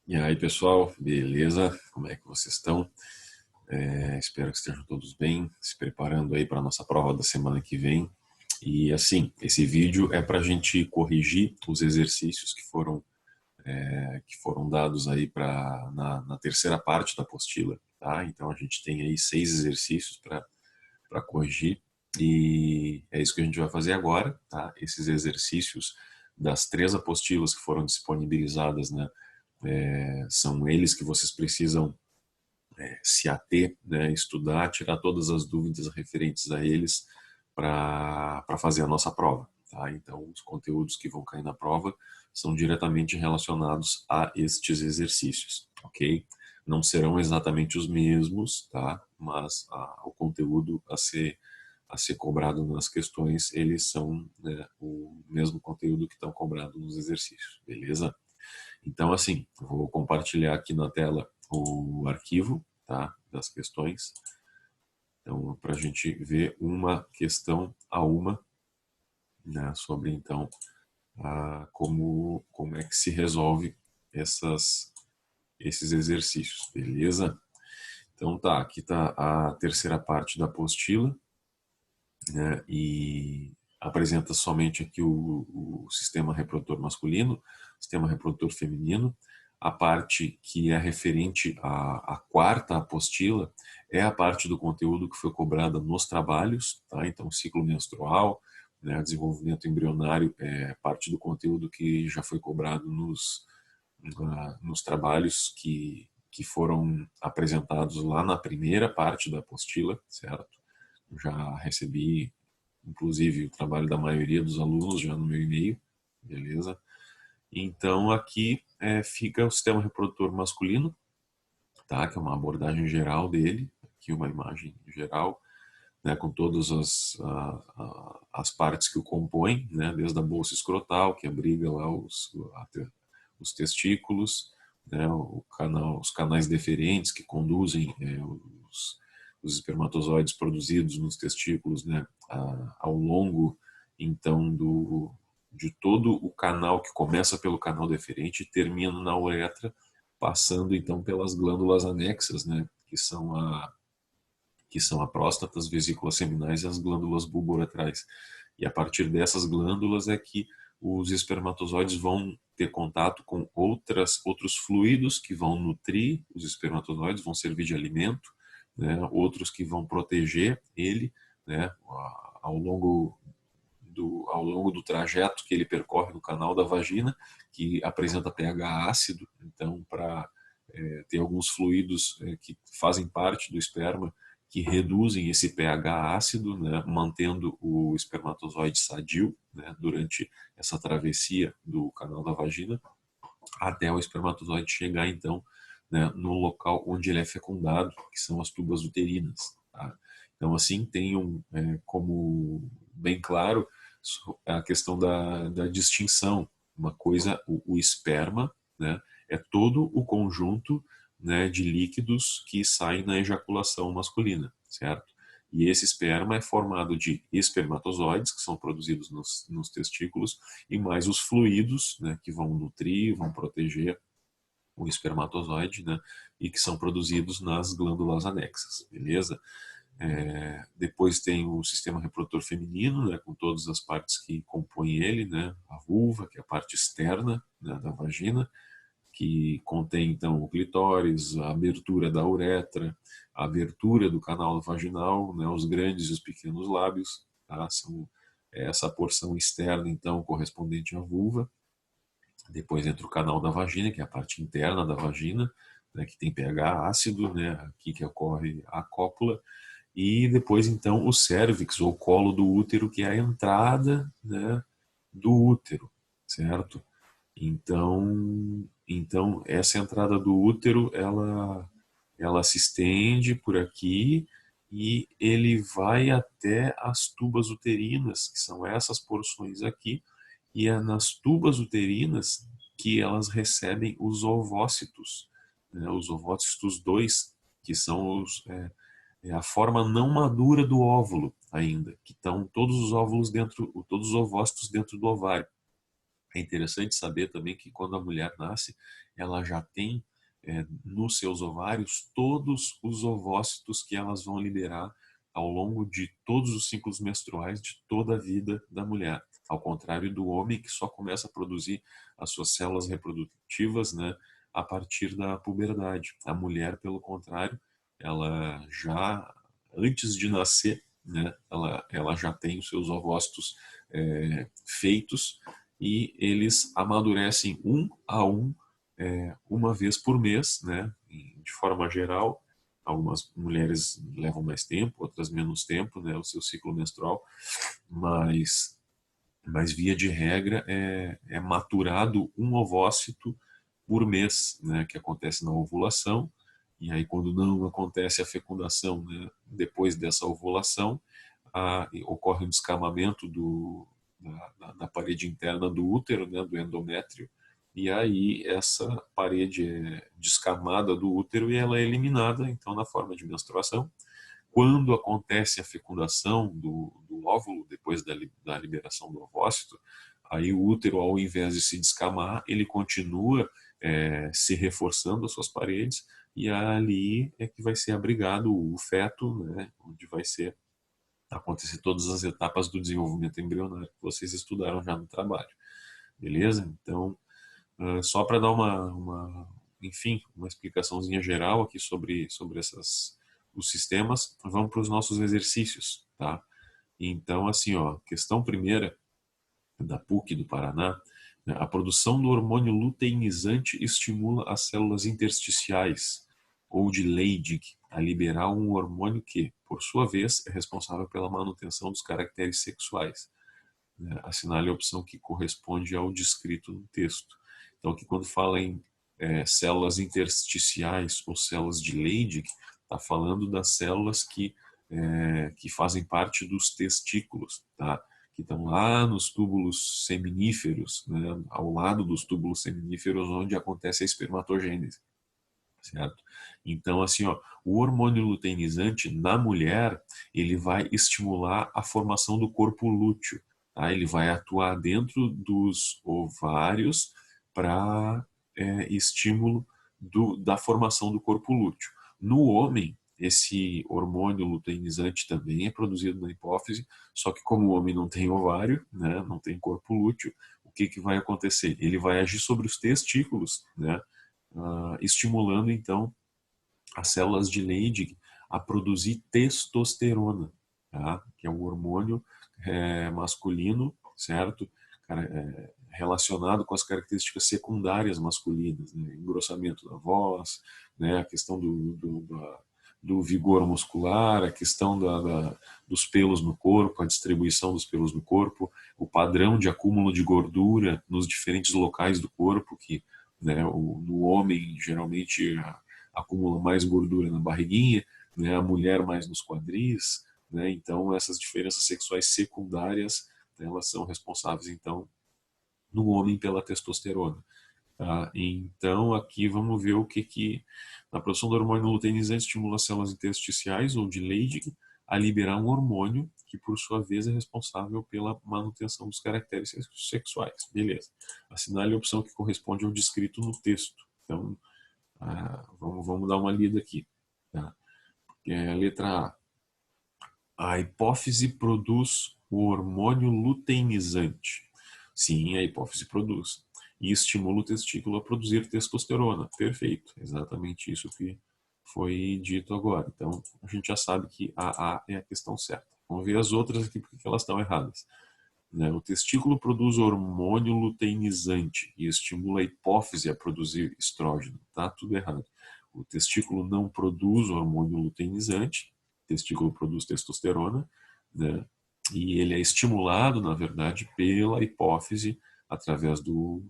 E aí, pessoal, beleza? Como é que vocês estão? Espero que estejam todos bem, se preparando aí para a nossa prova da semana que vem. E assim, esse vídeo é para a gente corrigir os exercícios que foram dados aí na terceira parte da apostila, tá? Então a gente tem aí 6 exercícios para corrigir e é isso que a gente vai fazer agora, tá? Esses exercícios das 3 apostilas que foram disponibilizadas, né? São eles que vocês precisam se ater, né, estudar, tirar todas as dúvidas referentes a eles para fazer a nossa prova. Tá? Então, os conteúdos que vão cair na prova são diretamente relacionados a estes exercícios, ok? Não serão exatamente os mesmos, tá? Mas o conteúdo a ser cobrado nas questões, eles são, né, o mesmo conteúdo que estão cobrados nos exercícios, beleza? Então, assim, eu vou compartilhar aqui na tela o arquivo, tá, das questões. Então, para a gente ver uma questão a uma, né, sobre, então, como é que se resolve esses exercícios, beleza? Então, tá, aqui tá a terceira parte da apostila, né, e apresenta somente aqui o sistema reprodutor masculino, sistema reprodutor feminino. A parte que é referente à quarta apostila é a parte do conteúdo que foi cobrada nos trabalhos, tá? Então, ciclo menstrual, né, desenvolvimento embrionário é parte do conteúdo que já foi cobrado nos trabalhos que foram apresentados lá na primeira parte da apostila, certo? Já recebi, inclusive, o trabalho da maioria dos alunos já no meu e-mail, beleza? Então, aqui fica o sistema reprodutor masculino, tá? Que é uma abordagem geral dele, aqui uma imagem geral, né? Com todas as partes que o compõem, né? Desde a bolsa escrotal, que abriga lá os testículos, né? Os canais deferentes que conduzem os espermatozoides produzidos nos testículos, né, ao longo então de todo o canal que começa pelo canal deferente e termina na uretra, passando então pelas glândulas anexas, né, que são a próstata, as vesículas seminais e as glândulas bulbouretrais. E a partir dessas glândulas é que os espermatozoides vão ter contato com outros fluidos que vão nutrir os espermatozoides, vão servir de alimento, né? Outros que vão proteger ele, né? Ao longo do trajeto que ele percorre no canal da vagina, que apresenta pH ácido. Então, para ter alguns fluidos que fazem parte do esperma que reduzem esse pH ácido, né, mantendo o espermatozoide sadio, né, durante essa travessia do canal da vagina, até o espermatozoide chegar, então, né, no local onde ele é fecundado, que são as tubas uterinas. Tá? Então, assim, tem como bem claro a questão da distinção. Uma coisa, o esperma, né, é todo o conjunto, né, de líquidos que saem na ejaculação masculina, certo? E esse esperma é formado de espermatozoides, que são produzidos nos testículos, e mais os fluidos, né, que vão nutrir, vão proteger o espermatozoide, né, e que são produzidos nas glândulas anexas, beleza? Depois tem o sistema reprodutor feminino, né, com todas as partes que compõem ele, né, a vulva, que é a parte externa, né, da vagina, que contém então o clitóris, a abertura da uretra, a abertura do canal vaginal, né, os grandes e os pequenos lábios, tá? São essa porção externa então correspondente à vulva. Depois entra o canal da vagina, que é a parte interna da vagina, né, que tem pH ácido, né, aqui que ocorre a cópula. E depois, então, o cérvix, ou colo do útero, que é a entrada, né, do útero, certo? Então essa entrada do útero, ela se estende por aqui e ele vai até as tubas uterinas, que são essas porções aqui, e é nas tubas uterinas que elas recebem os ovócitos, né, os ovócitos 2, que são é a forma não madura do óvulo ainda, que estão todos os óvulos dentro, todos os ovócitos dentro do ovário. É interessante saber também que quando a mulher nasce, ela já tem nos seus ovários todos os ovócitos que elas vão liberar ao longo de todos os ciclos menstruais de toda a vida da mulher. Ao contrário do homem, que só começa a produzir as suas células reprodutivas, né, a partir da puberdade. A mulher, pelo contrário, ela já, antes de nascer, né, ela já tem os seus ovócitos feitos, e eles amadurecem um a um, uma vez por mês, né, de forma geral. Algumas mulheres levam mais tempo, outras menos tempo, né, o seu ciclo menstrual, mas via de regra é maturado um ovócito por mês, né, que acontece na ovulação. E aí, quando não acontece a fecundação, né, depois dessa ovulação, ocorre um descamamento da parede interna do útero, né, do endométrio, e aí essa parede é descamada do útero e ela é eliminada, então, na forma de menstruação. Quando acontece a fecundação do óvulo, depois da liberação do ovócito, aí o útero, ao invés de se descamar, ele continua se reforçando as suas paredes, e ali é que vai ser abrigado o feto, né, onde vai ser acontecer todas as etapas do desenvolvimento embrionário que vocês estudaram já no trabalho. Beleza? Então, só para dar enfim, uma explicaçãozinha geral aqui sobre os sistemas, vamos para os nossos exercícios, tá? Então, assim, ó, questão primeira da PUC do Paraná, né, a produção do hormônio luteinizante estimula as células intersticiais, ou de Leydig, a liberar um hormônio que, por sua vez, é responsável pela manutenção dos caracteres sexuais, né? Assinale a opção que corresponde ao descrito no texto. Então, aqui quando fala em células intersticiais ou células de Leydig, está falando das células que fazem parte dos testículos, tá? Que estão lá nos túbulos seminíferos, né? Ao lado dos túbulos seminíferos, onde acontece a espermatogênese. Certo? Então, assim, ó, o hormônio luteinizante na mulher, ele vai estimular a formação do corpo lúteo, tá? Ele vai atuar dentro dos ovários para estímulo da formação do corpo lúteo. No homem, esse hormônio luteinizante também é produzido na hipófise, só que como o homem não tem ovário, né, não tem corpo lúteo, o que que vai acontecer? Ele vai agir sobre os testículos, né? Estimulando então as células de Leydig a produzir testosterona, tá? Que é um hormônio masculino, certo? Relacionado com as características secundárias masculinas, né? Engrossamento da voz, né? A questão do vigor muscular, a questão dos pelos no corpo, a distribuição dos pelos no corpo, o padrão de acúmulo de gordura nos diferentes locais do corpo, que, né, no homem geralmente acumula mais gordura na barriguinha, né, a mulher mais nos quadris, né, então essas diferenças sexuais secundárias, né, elas são responsáveis então no homem pela testosterona. Tá? Então aqui vamos ver o que na produção do hormônio luteinizante estimula as células intersticiais ou de Leydig a liberar um hormônio que por sua vez é responsável pela manutenção dos caracteres sexuais. Beleza. Assinale a opção que corresponde ao descrito no texto. Então, vamos dar uma lida aqui. Tá? Letra A. A hipófise produz o hormônio luteinizante. Sim, a hipófise produz. E estimula o testículo a produzir testosterona. Perfeito. Exatamente isso que foi dito agora. Então, a gente já sabe que a é a questão certa. Vamos ver as outras aqui porque elas estão erradas. Né? O testículo produz hormônio luteinizante e estimula a hipófise a produzir estrógeno. Tá tudo errado. O testículo não produz hormônio luteinizante, o testículo produz testosterona, né? E ele é estimulado, na verdade, pela hipófise através do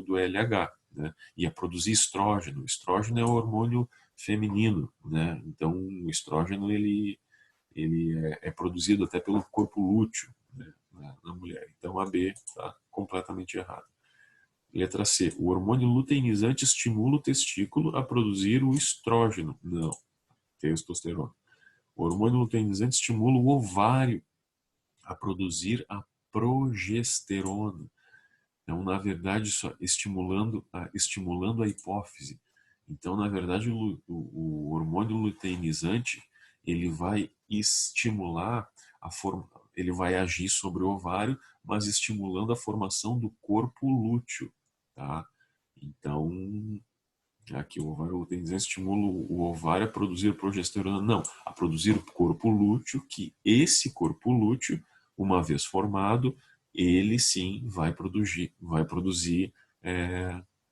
LH, né? E a produzir estrógeno. O estrógeno é um hormônio feminino, né? Então, o estrógeno ele é produzido até pelo corpo lúteo, né, na mulher. Então, a B está completamente errada. Letra C. O hormônio luteinizante estimula o testículo a produzir o estrógeno. Não, testosterona. O hormônio luteinizante estimula o ovário a produzir a progesterona. Então, na verdade, só estimulando a hipófise. Então, na verdade, o hormônio luteinizante, ele vai estimular ele vai agir sobre o ovário, mas estimulando a formação do corpo lúteo, tá? Então, aqui o ovário luteinizante estimula o ovário a produzir progesterona, não, a produzir o corpo lúteo, que esse corpo lúteo, uma vez formado, ele sim vai produzir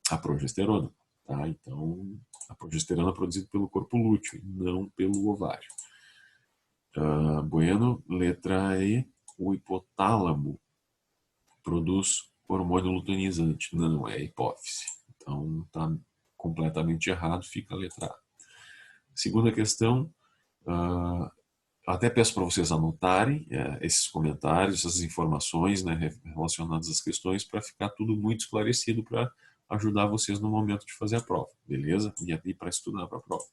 a progesterona, tá? Então, a progesterona é produzida pelo corpo lúteo, não pelo ovário. Bueno, letra E, o hipotálamo produz hormônio luteinizante, não é a hipófise. Então, está completamente errado, fica a letra A. Segunda questão, até peço para vocês anotarem esses comentários, essas informações, né, relacionadas às questões, para ficar tudo muito esclarecido, para ajudar vocês no momento de fazer a prova, beleza? E para estudar para a prova.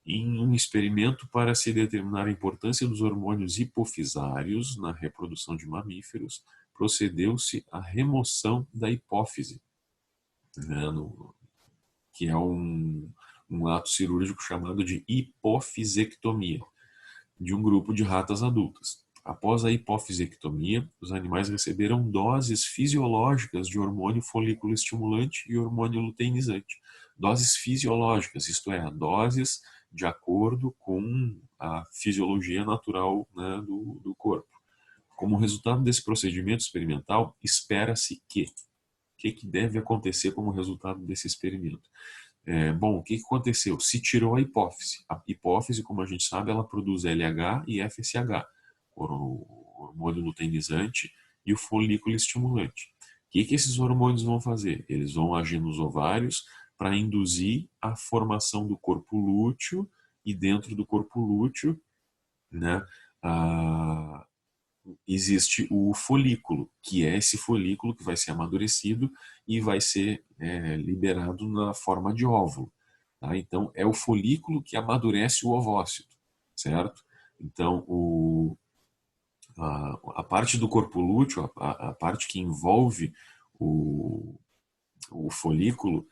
Em um experimento para se determinar a importância dos hormônios hipofisários na reprodução de mamíferos, procedeu-se à remoção da hipófise, né, que é um ato cirúrgico chamado de hipofisectomia, de um grupo de ratas adultas. Após a hipofisectomia, os animais receberam doses fisiológicas de hormônio folículo estimulante e hormônio luteinizante. Doses fisiológicas, isto é, doses de acordo com a fisiologia natural, né, do corpo. Como resultado desse procedimento experimental, espera-se que o que deve acontecer como resultado desse experimento? Bom, o que aconteceu? Se tirou a hipófise. A hipófise, como a gente sabe, ela produz LH e FSH, o hormônio luteinizante e o folículo estimulante. O que esses hormônios vão fazer? Eles vão agir nos ovários para induzir a formação do corpo lúteo, e dentro do corpo lúteo, né, existe o folículo, que é esse folículo que vai ser amadurecido e vai ser liberado na forma de óvulo. Tá? Então, é o folículo que amadurece o ovócito, certo? Então, a parte do corpo lúteo, a parte que envolve o folículo,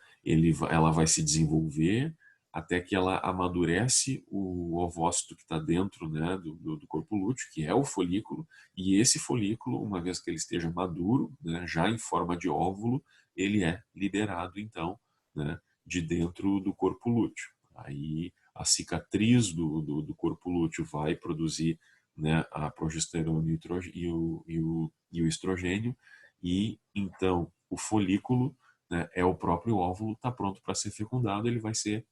ela vai se desenvolver até que ela amadurece o ovócito que está dentro, né, do corpo lúteo, que é o folículo, e esse folículo, uma vez que ele esteja maduro, né, já em forma de óvulo, ele é liberado, então, né, de dentro do corpo lúteo. Aí a cicatriz do corpo lúteo vai produzir, né, a progesterona e o estrogênio, e então o folículo, né, é o próprio óvulo, está pronto para ser fecundado, ele vai ser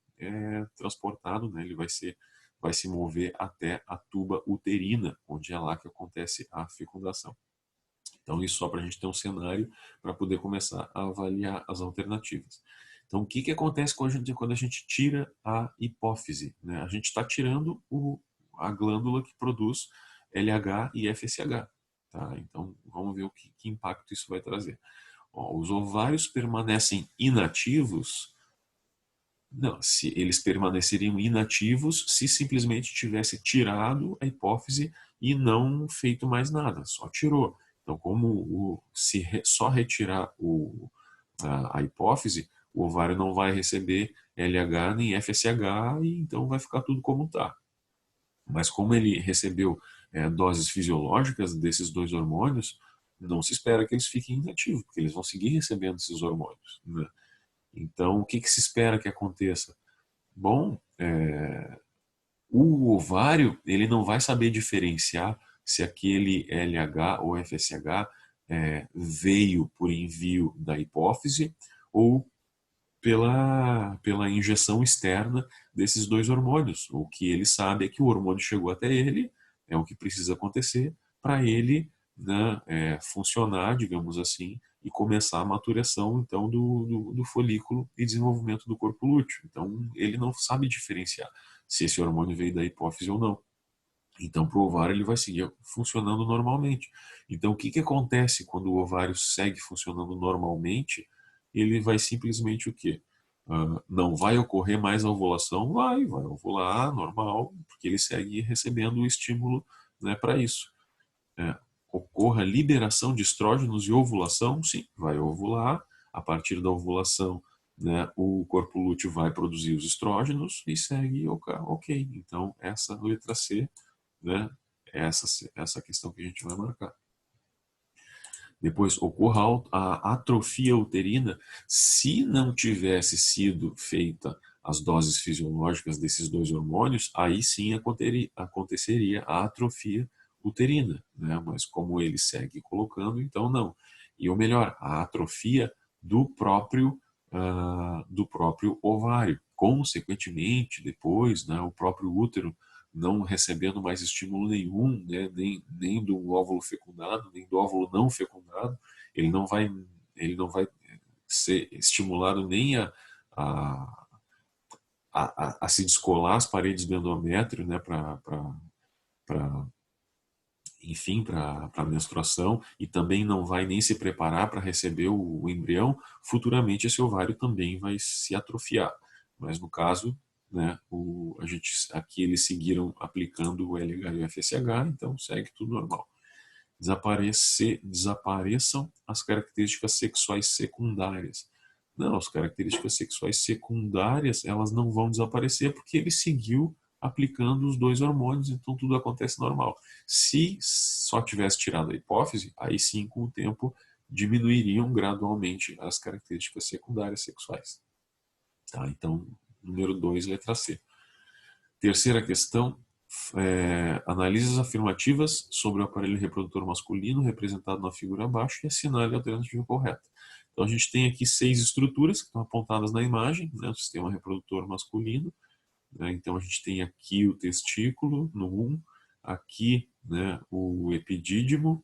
transportado, né, ele vai se mover até a tuba uterina, onde é lá que acontece a fecundação. Então, isso só para a gente ter um cenário para poder começar a avaliar as alternativas. Então, o que acontece quando a gente tira a hipófise? Né? A gente está tirando a glândula que produz LH e FSH. Tá? Então, vamos ver que impacto isso vai trazer. Os ovários permanecem inativos. Não, se eles permaneceriam inativos se simplesmente tivesse tirado a hipófise e não feito mais nada, só tirou. Então, como se só retirar a hipófise, o ovário não vai receber LH nem FSH e então vai ficar tudo como está. Mas como ele recebeu doses fisiológicas desses dois hormônios, não se espera que eles fiquem inativos, porque eles vão seguir recebendo esses hormônios, né? Então, o que se espera que aconteça? Bom, o ovário ele não vai saber diferenciar se aquele LH ou FSH veio por envio da hipófise ou pela injeção externa desses dois hormônios. O que ele sabe é que o hormônio chegou até ele, é o que precisa acontecer para ele, né, funcionar, digamos assim, e começar a maturação então do folículo e desenvolvimento do corpo lúteo. Então ele não sabe diferenciar se esse hormônio veio da hipófise ou não. Então, para o ovário, ele vai seguir funcionando normalmente. Então, o que acontece quando o ovário segue funcionando normalmente? Ele vai simplesmente o quê? Não vai ocorrer mais a ovulação? Vai ovular normal, porque ele segue recebendo o estímulo, né, para isso. ocorra liberação de estrógenos e ovulação, sim, vai ovular. A partir da ovulação, né, o corpo lúteo vai produzir os estrógenos e segue ok. Então, essa letra C, né, é essa questão que a gente vai marcar. Depois, ocorra a atrofia uterina se não tivesse sido feita as doses fisiológicas desses dois hormônios, aí sim aconteceria a atrofia uterina, né? Mas como ele segue colocando, então não. E o melhor, a atrofia do próprio ovário. Consequentemente, depois, né, o próprio útero não recebendo mais estímulo nenhum, né, nem do óvulo fecundado, nem do óvulo não fecundado, ele não vai, ele não vai ser estimulado nem a, a se descolar as paredes do endométrio, né, enfim, para a menstruação, e também não vai nem se preparar para receber o embrião. Futuramente esse ovário também vai se atrofiar. Mas no caso, né, aqui eles seguiram aplicando o LH e o FSH, então segue tudo normal. Desapareçam as características sexuais secundárias. Não, as características sexuais secundárias, elas não vão desaparecer porque ele seguiu aplicando os dois hormônios, então tudo acontece normal. Se só tivesse tirado a hipófise, aí sim, com o tempo, diminuiriam gradualmente as características secundárias sexuais. Tá? Então, número 2, letra C. Terceira questão, analise as afirmativas sobre o aparelho reprodutor masculino representado na figura abaixo e assinale a alternativa correta. Então a gente tem aqui 6 estruturas que estão apontadas na imagem, né, o sistema reprodutor masculino. Né, então a gente tem aqui o testículo no 1, aqui, né, o epidídimo,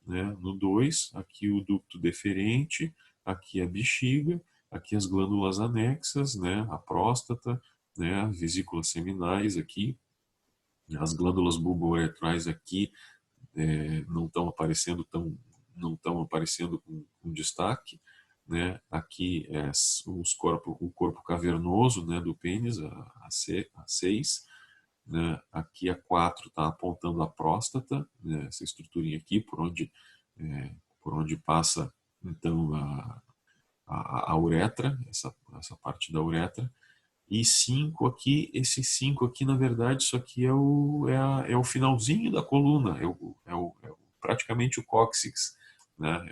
né, no 2, aqui o ducto deferente, aqui a bexiga, aqui as glândulas anexas, né, a próstata, né, vesículas seminais aqui, as glândulas bulbouretrais aqui não estão aparecendo com destaque, né? Aqui o corpo cavernoso, né, do pênis, a 6, né? Aqui a 4 está apontando a próstata, né, essa estruturinha aqui por onde passa então a uretra, essa parte da uretra. E 5 aqui, esse 5 aqui, na verdade, isso aqui é o finalzinho da coluna, praticamente o cóccix, né?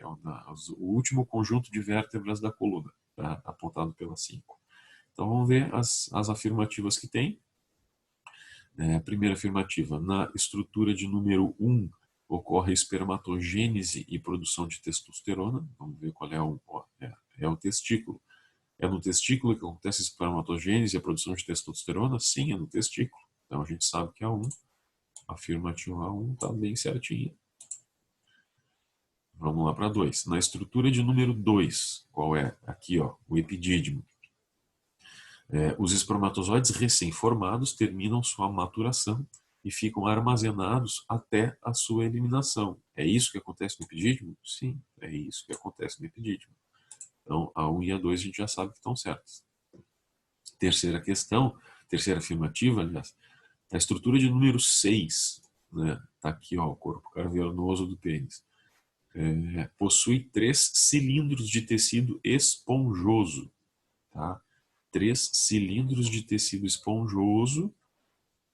O último conjunto de vértebras da coluna, tá? Apontado pela 5. Então vamos ver as afirmativas que tem. Primeira afirmativa, na estrutura de número 1 ocorre espermatogênese e produção de testosterona. Vamos ver qual é o testículo. É no testículo que acontece a espermatogênese e a produção de testosterona? Sim, é no testículo. Então a gente sabe que a 1, afirmativa A1 está bem certinha. Vamos lá para 2. Na estrutura de número 2, qual é? Aqui, ó, o epidídimo. Os espermatozoides recém-formados terminam sua maturação e ficam armazenados até a sua eliminação. É isso que acontece no epidídimo? Sim, é isso que acontece no epidídimo. Então, a 1 e a 2 a gente já sabe que estão certas. Terceira questão, terceira afirmativa, aliás, a estrutura de número 6, né, tá aqui, ó, o corpo cavernoso do pênis, possui 3 cilindros de tecido esponjoso, tá? 3 cilindros de tecido esponjoso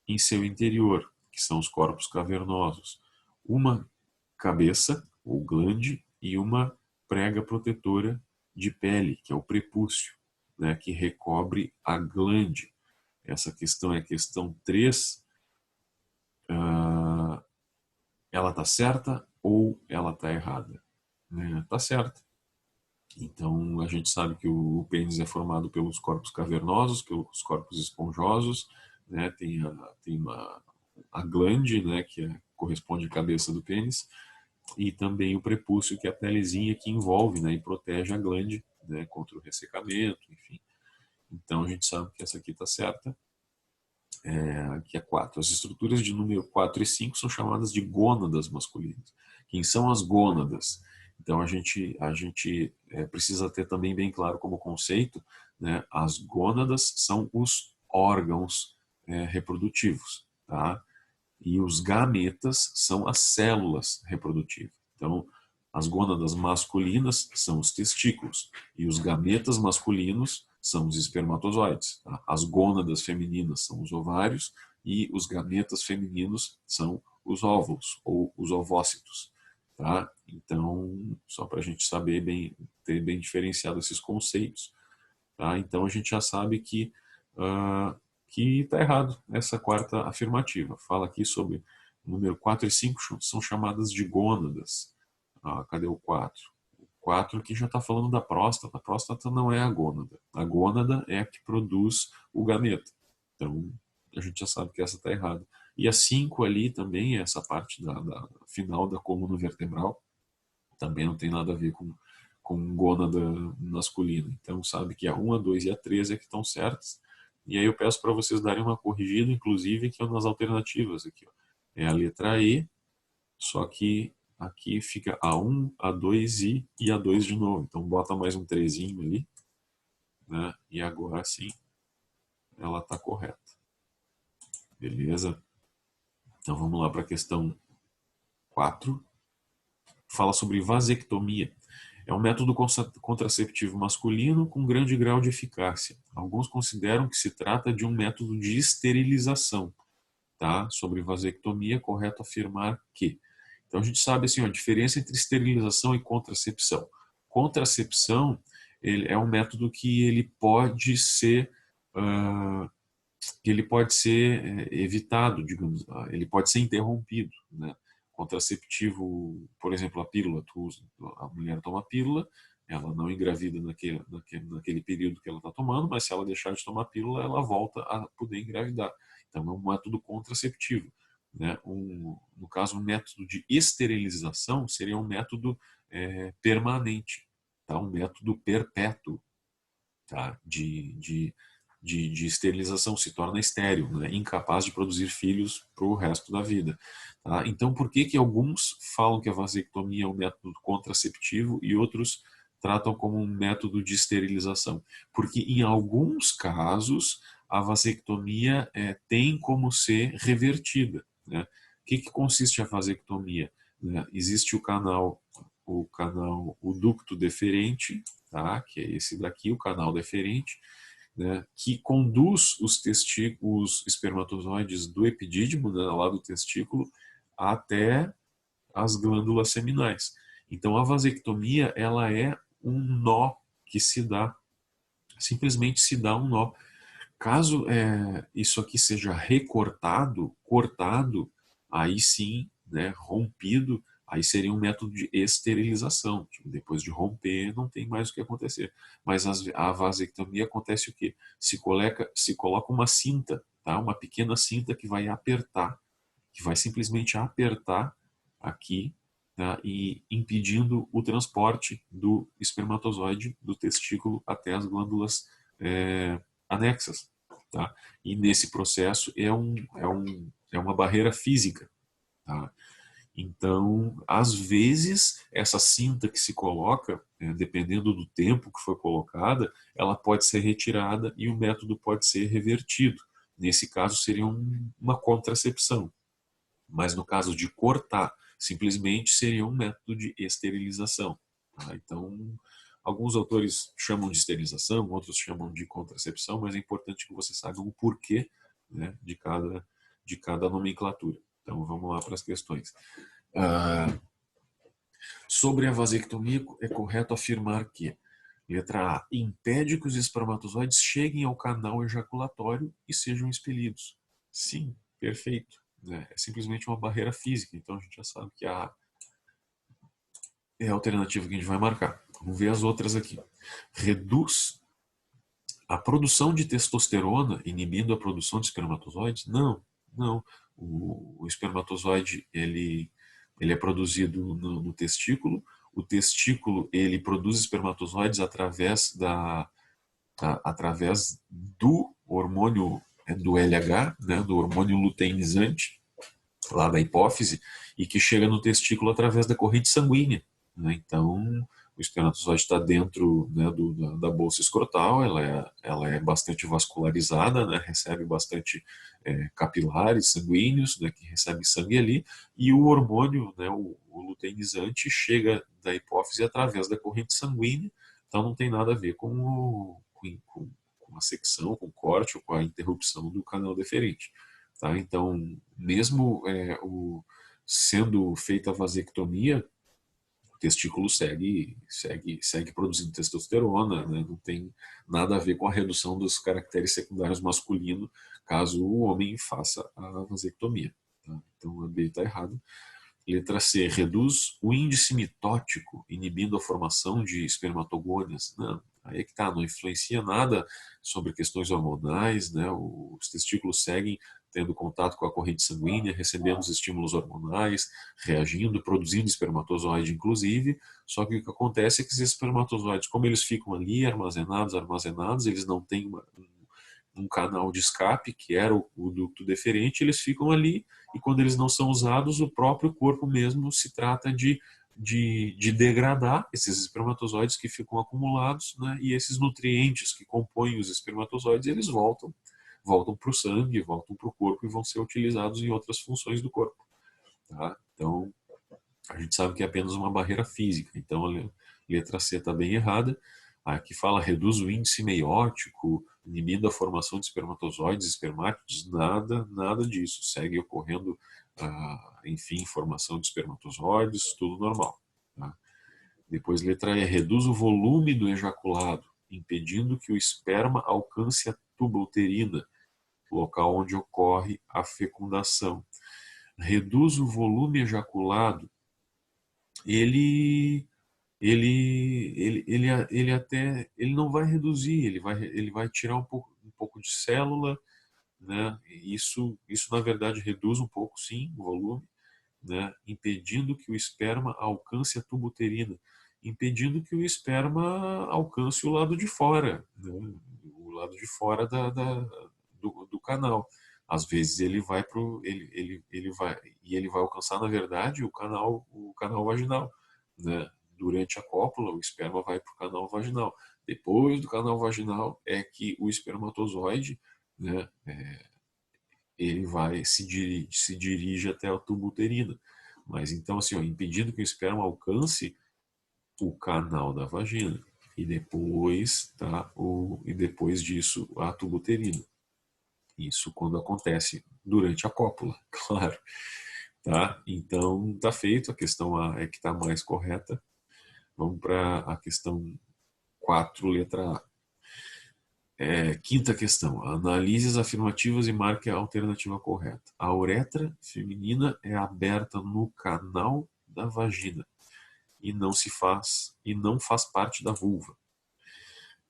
em seu interior, que são os corpos cavernosos. Uma cabeça, ou glande, e uma prega protetora de pele, que é o prepúcio, né, que recobre a glande. Essa questão é a questão 3. Ela está certa ou ela está errada? Está certa. Então, a gente sabe que o pênis é formado pelos corpos cavernosos, pelos corpos esponjosos, né? Tem a glande, né, que corresponde à cabeça do pênis, e também o prepúcio, que é a pelezinha que envolve, né, e protege a glande, né, contra o ressecamento, enfim. Então, a gente sabe que essa aqui está certa. Aqui é 4. As estruturas de número 4 e 5 são chamadas de gônadas masculinas. Quem são as gônadas? Então a gente precisa ter também bem claro como conceito, né? As gônadas são os órgãos reprodutivos, tá? E os gametas são as células reprodutivas. Então, as gônadas masculinas são os testículos e os gametas masculinos são os espermatozoides. Tá? As gônadas femininas são os ovários e os gametas femininos são os óvulos ou os ovócitos. Tá? Então, só para a gente saber bem, ter bem diferenciado esses conceitos. Tá? Então, a gente já sabe que está errado essa quarta afirmativa. Fala aqui sobre o número 4 e 5 são chamadas de gônadas. Cadê o 4? O 4 aqui já está falando da próstata. A próstata não é a gônada. A gônada é a que produz o gameta. Então, a gente já sabe que essa está errada. E a 5 ali também, essa parte da final da coluna vertebral, também não tem nada a ver com gônada masculina. Então, sabe que a 1, a 2 e a 3 é que estão certas. E aí eu peço para vocês darem uma corrigida, inclusive, aqui nas alternativas. Aqui, ó. É a letra E, só que aqui fica a 1, a 2 e a 2 de novo. Então bota mais um trezinho ali. Né? E agora sim, ela está correta. Beleza? Então vamos lá para a questão 4. Fala sobre vasectomia. É um método contraceptivo masculino com grande grau de eficácia. Alguns consideram que se trata de um método de esterilização. Tá? Sobre vasectomia, é correto afirmar que. Então a gente sabe assim, a diferença entre esterilização e contracepção. Contracepção é um método que ele pode ser evitado, digamos, ele pode ser interrompido, né? Contraceptivo, por exemplo, a pílula, a mulher toma a pílula, ela não engravida naquele período que ela está tomando, mas se ela deixar de tomar a pílula, ela volta a poder engravidar. Então é um método contraceptivo. Né? No caso, um método de esterilização seria um método permanente, tá? Um método perpétuo, tá? de esterilização, se torna estéril, né? Incapaz de produzir filhos para o resto da vida. Tá? Então, por que alguns falam que a vasectomia é um método contraceptivo e outros tratam como um método de esterilização? Porque em alguns casos a vasectomia tem como ser revertida. Né? O que consiste a vasectomia? Né? Existe o ducto deferente, tá? Que é esse daqui, o canal deferente, né, que conduz os espermatozoides do epidídimo, né, lá do testículo, até as glândulas seminais. Então, a vasectomia, ela é um nó que se dá, simplesmente se dá um nó. Caso isso aqui seja recortado, cortado, aí sim, né, rompido, aí seria um método de esterilização. Tipo, depois de romper, não tem mais o que acontecer. Mas a vasectomia acontece o quê? Se coloca uma cinta, tá? Uma pequena cinta que vai apertar, que vai simplesmente apertar aqui, tá? E impedindo o transporte do espermatozoide do testículo até as glândulas anexas. Tá? E nesse processo é uma barreira física. Tá? Então, às vezes, essa cinta que se coloca, dependendo do tempo que foi colocada, ela pode ser retirada e o método pode ser revertido. Nesse caso, seria uma contracepção. Mas no caso de cortar, simplesmente seria um método de esterilização. Tá? Então, alguns autores chamam de esterilização, outros chamam de contracepção, mas é importante que você saiba o porquê, né, de cada nomenclatura. Então, vamos lá para as questões. Sobre a vasectomia, é correto afirmar que, letra A, impede que os espermatozoides cheguem ao canal ejaculatório e sejam expelidos. Sim, perfeito. É simplesmente uma barreira física, então a gente já sabe que é a alternativa que a gente vai marcar. Vamos ver as outras aqui. Reduz a produção de testosterona, inibindo a produção de espermatozoides? Não. O espermatozoide ele é produzido no testículo. O testículo ele produz espermatozoides através do hormônio do LH, né, do hormônio luteinizante, lá da hipófise, e que chega no testículo através da corrente sanguínea. Né? Então, o espermatozoide está dentro, né, da bolsa escrotal, ela é bastante vascularizada, né, recebe bastante capilares sanguíneos, né, que recebe sangue ali, e o hormônio, né, o luteinizante, chega da hipófise através da corrente sanguínea, então não tem nada a ver com a secção, com o corte ou com a interrupção do canal deferente. Tá? Então, mesmo sendo feita a vasectomia, o testículo segue produzindo testosterona, né? Não tem nada a ver com a redução dos caracteres secundários masculinos, caso o homem faça a vasectomia. Tá? Então, a B está errado. Letra C, reduz o índice mitótico, inibindo a formação de espermatogônias. Não, aí é que tá, não influencia nada sobre questões hormonais, né? Os testículos seguem tendo contato com a corrente sanguínea, recebendo os estímulos hormonais, reagindo, produzindo espermatozoide, inclusive. Só que o que acontece é que esses espermatozoides, como eles ficam ali armazenados, eles não têm um canal de escape, que era o ducto deferente, eles ficam ali, e quando eles não são usados, o próprio corpo mesmo se trata de degradar esses espermatozoides que ficam acumulados, né? E esses nutrientes que compõem os espermatozoides, eles voltam para o sangue, voltam para o corpo e vão ser utilizados em outras funções do corpo. Tá? Então, a gente sabe que é apenas uma barreira física. Então, a letra C está bem errada. Aqui fala reduz o índice meiótico, inibindo a formação de espermatozoides, espermátidos, nada disso. Segue ocorrendo, enfim, formação de espermatozoides, tudo normal. Tá? Depois, letra E, reduz o volume do ejaculado, impedindo que o esperma alcance a tuba uterina, local onde ocorre a fecundação. Reduz o volume ejaculado, ele ele não vai reduzir, ele vai tirar um pouco de célula, né? Isso na verdade reduz um pouco, sim, o volume, né? Impedindo que o esperma alcance a tuba uterina, impedindo que o esperma alcance o lado de fora, né? O lado de fora do canal. Às vezes ele vai ele vai alcançar, na verdade, o canal vaginal, né? Durante a cópula, o esperma vai para o canal vaginal. Depois do canal vaginal é que o espermatozoide, né, ele se dirige até a tuba uterina. Mas então, assim, ó, impedindo que o esperma alcance o canal da vagina. E depois disso, a tuba uterina. Isso quando acontece durante a cópula, claro. Tá? Então, tá feito. A questão A é que está mais correta. Vamos para a questão 4, letra A. Quinta questão. Analise as afirmativas e marque a alternativa correta. A uretra feminina é aberta no canal da vagina e não faz parte da vulva.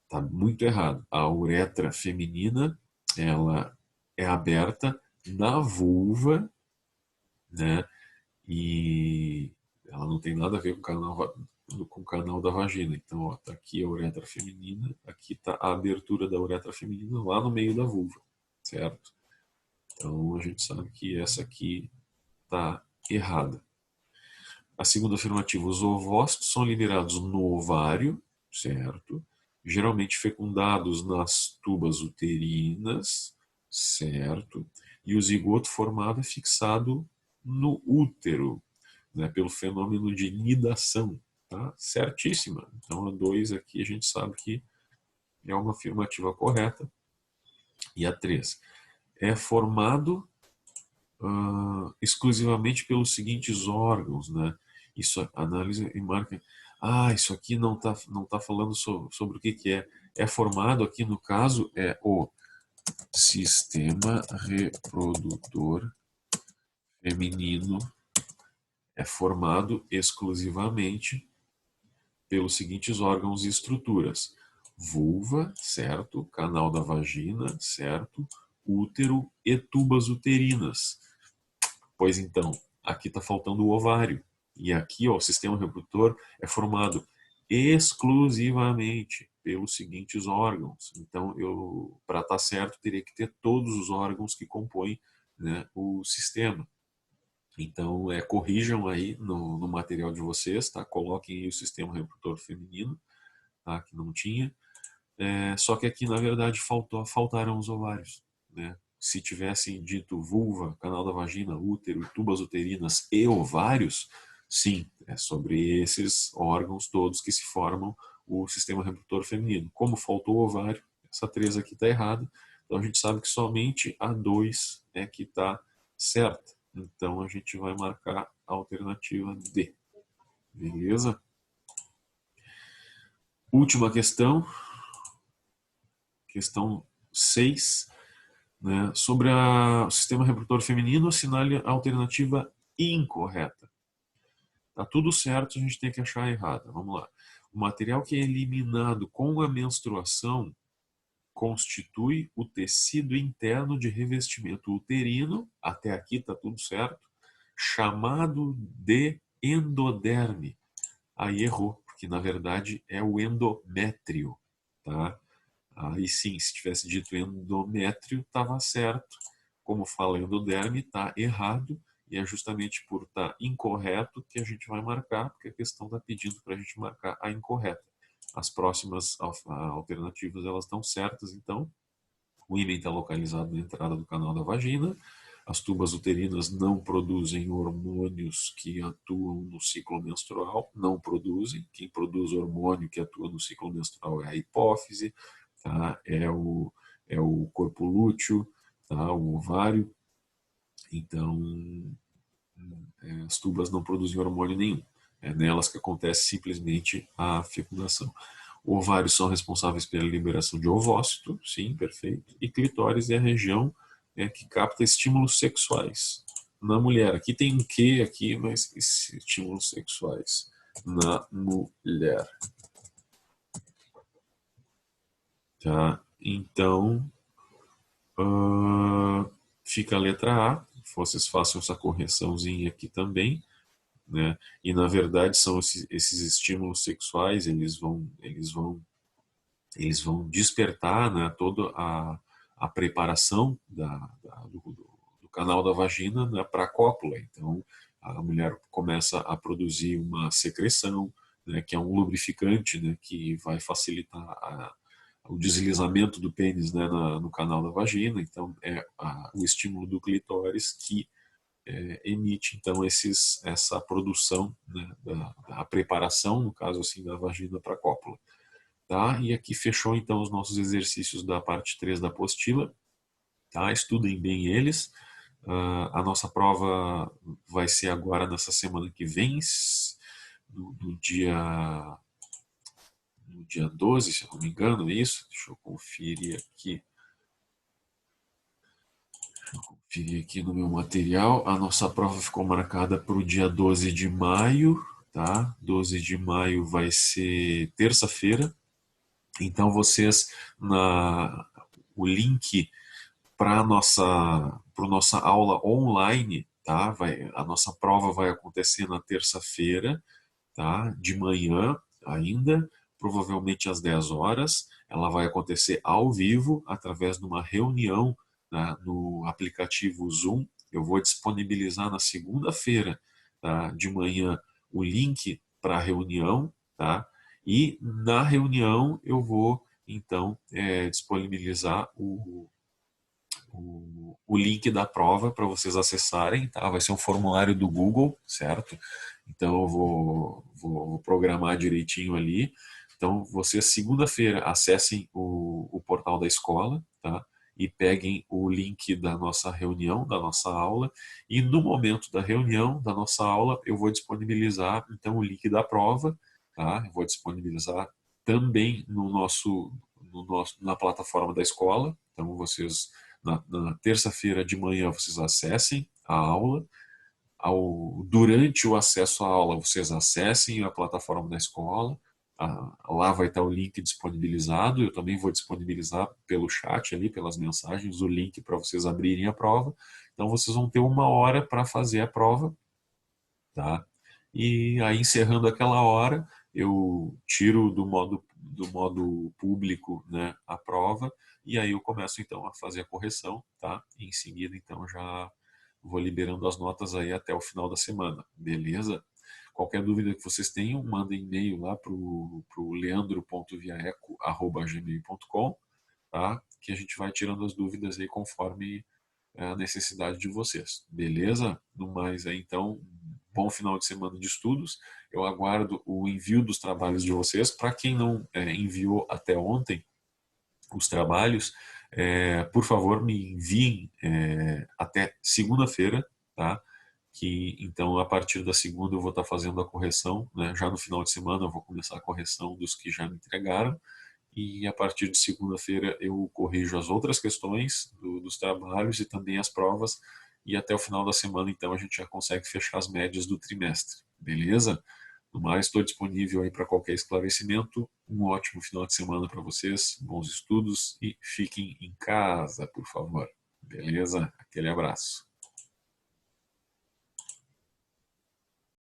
Tá muito errado. A uretra feminina, ela é aberta na vulva, né? E ela não tem nada a ver com o canal da vagina. Então, ó, tá aqui a uretra feminina, aqui está a abertura da uretra feminina lá no meio da vulva, certo? Então, a gente sabe que essa aqui está errada. A segunda afirmativa, os ovócitos são liberados no ovário, certo? Geralmente fecundados nas tubas uterinas, certo? E o zigoto formado é fixado no útero, né, pelo fenômeno de nidação, tá? Certíssima. Então, a 2 aqui a gente sabe que é uma afirmativa correta. E a 3 é formado exclusivamente pelos seguintes órgãos, né? Isso analisa e marca. Isso aqui não tá falando sobre o que é. É formado aqui, no caso, é o sistema reprodutor feminino, é formado exclusivamente pelos seguintes órgãos e estruturas: vulva, certo? Canal da vagina, certo? Útero e tubas uterinas. Pois então, aqui está faltando o ovário. E aqui, ó, o sistema reprodutor é formado exclusivamente pelos seguintes órgãos. Então, para estar certo, teria que ter todos os órgãos que compõem, né, o sistema. Então, corrijam aí no material de vocês, tá? Coloquem aí o sistema reprodutor feminino, tá? Que não tinha. Só que aqui, na verdade, faltaram os ovários, né? Se tivessem dito vulva, canal da vagina, útero, tubas uterinas e ovários, sim, é sobre esses órgãos todos que se formam o sistema reprodutor feminino. Como faltou o ovário, essa 3 aqui está errada, então a gente sabe que somente a 2 é que está certa. Então a gente vai marcar a alternativa D. Beleza? Última questão, questão 6. Né? Sobre o sistema reprodutor feminino, assinale a alternativa incorreta. Tá tudo certo, a gente tem que achar a errada. Vamos lá. O material que é eliminado com a menstruação constitui o tecido interno de revestimento uterino, até aqui está tudo certo, chamado de endoderme. Aí errou, porque na verdade é o endométrio. Tá? Aí sim, se tivesse dito endométrio, estava certo. Como fala endoderme, está errado. E é justamente por estar incorreto que a gente vai marcar, porque a questão está pedindo para a gente marcar a incorreta. As próximas alternativas elas estão certas, então o ímã está localizado na entrada do canal da vagina. As tubas uterinas não produzem hormônios que atuam no ciclo menstrual, não produzem. Quem produz hormônio que atua no ciclo menstrual é a hipófise, tá? É o corpo lúteo, tá? O ovário. Então, as tubas não produzem hormônio nenhum. É nelas que acontece simplesmente a fecundação. Ovários são responsáveis pela liberação de ovócito, sim, perfeito. E clitóris é a região que capta estímulos sexuais na mulher. Aqui tem um Q aqui, mas estímulos sexuais na mulher. Tá? Então, fica a letra A. Vocês façam essa correçãozinha aqui também. Né? E na verdade são esses estímulos sexuais, eles vão despertar, né, toda a preparação do canal da vagina, né, para a cópula. Então a mulher começa a produzir uma secreção, né, que é um lubrificante, né, que vai facilitar o deslizamento do pênis, né, no canal da vagina. Então é o estímulo do clitóris que emite então essa produção, né, da preparação, no caso assim, da vagina para a cópula. Tá? E aqui fechou então os nossos exercícios da parte 3 da apostila. Tá? Estudem bem eles. A nossa prova vai ser agora nessa semana que vem, no dia 12, se eu não me engano, é isso? Deixa eu conferir aqui. Conferir aqui no meu material. A nossa prova ficou marcada para o dia 12 de maio, tá? 12 de maio vai ser terça-feira. Então vocês o link para nossa aula online, tá? A nossa prova vai acontecer na terça-feira, tá? De manhã ainda, provavelmente às 10 horas. Ela vai acontecer ao vivo, através de uma reunião, né, no aplicativo Zoom. Eu vou disponibilizar na segunda-feira, tá, de manhã, o link para a reunião, tá? E na reunião eu vou, então, disponibilizar o link da prova para vocês acessarem, tá? Vai ser um formulário do Google, certo? Então eu vou programar direitinho ali. Então vocês segunda-feira acessem o portal da escola, tá? E peguem o link da nossa reunião, da nossa aula, e no momento da reunião, da nossa aula, eu vou disponibilizar então o link da prova, tá? Eu vou disponibilizar também na plataforma da escola. Então vocês na terça-feira de manhã vocês acessem a aula. Durante o acesso à aula, vocês acessem a plataforma da escola. Lá vai estar o link disponibilizado. Eu também vou disponibilizar pelo chat ali, pelas mensagens, o link para vocês abrirem a prova. Então vocês vão ter 1 hora para fazer a prova, tá? E aí, encerrando aquela hora, eu tiro do modo público, né, a prova, e aí eu começo então a fazer a correção, tá? E em seguida, então, já vou liberando as notas aí até o final da semana, beleza? Qualquer dúvida que vocês tenham, mandem e-mail lá para o leandro.viaeco@gmail.com, tá? Que a gente vai tirando as dúvidas aí conforme a necessidade de vocês, beleza? No mais aí, então, bom final de semana de estudos. Eu aguardo o envio dos trabalhos de vocês. Para quem não enviou até ontem os trabalhos, por favor, me enviem até segunda-feira, tá? Que então a partir da segunda eu vou estar fazendo a correção, né? Já no final de semana eu vou começar a correção dos que já me entregaram e a partir de segunda-feira eu corrijo as outras questões dos trabalhos e também as provas e até o final da semana então a gente já consegue fechar as médias do trimestre, beleza? No mais, estou disponível aí para qualquer esclarecimento. Um ótimo final de semana para vocês, bons estudos e fiquem em casa, por favor. Beleza? Aquele abraço.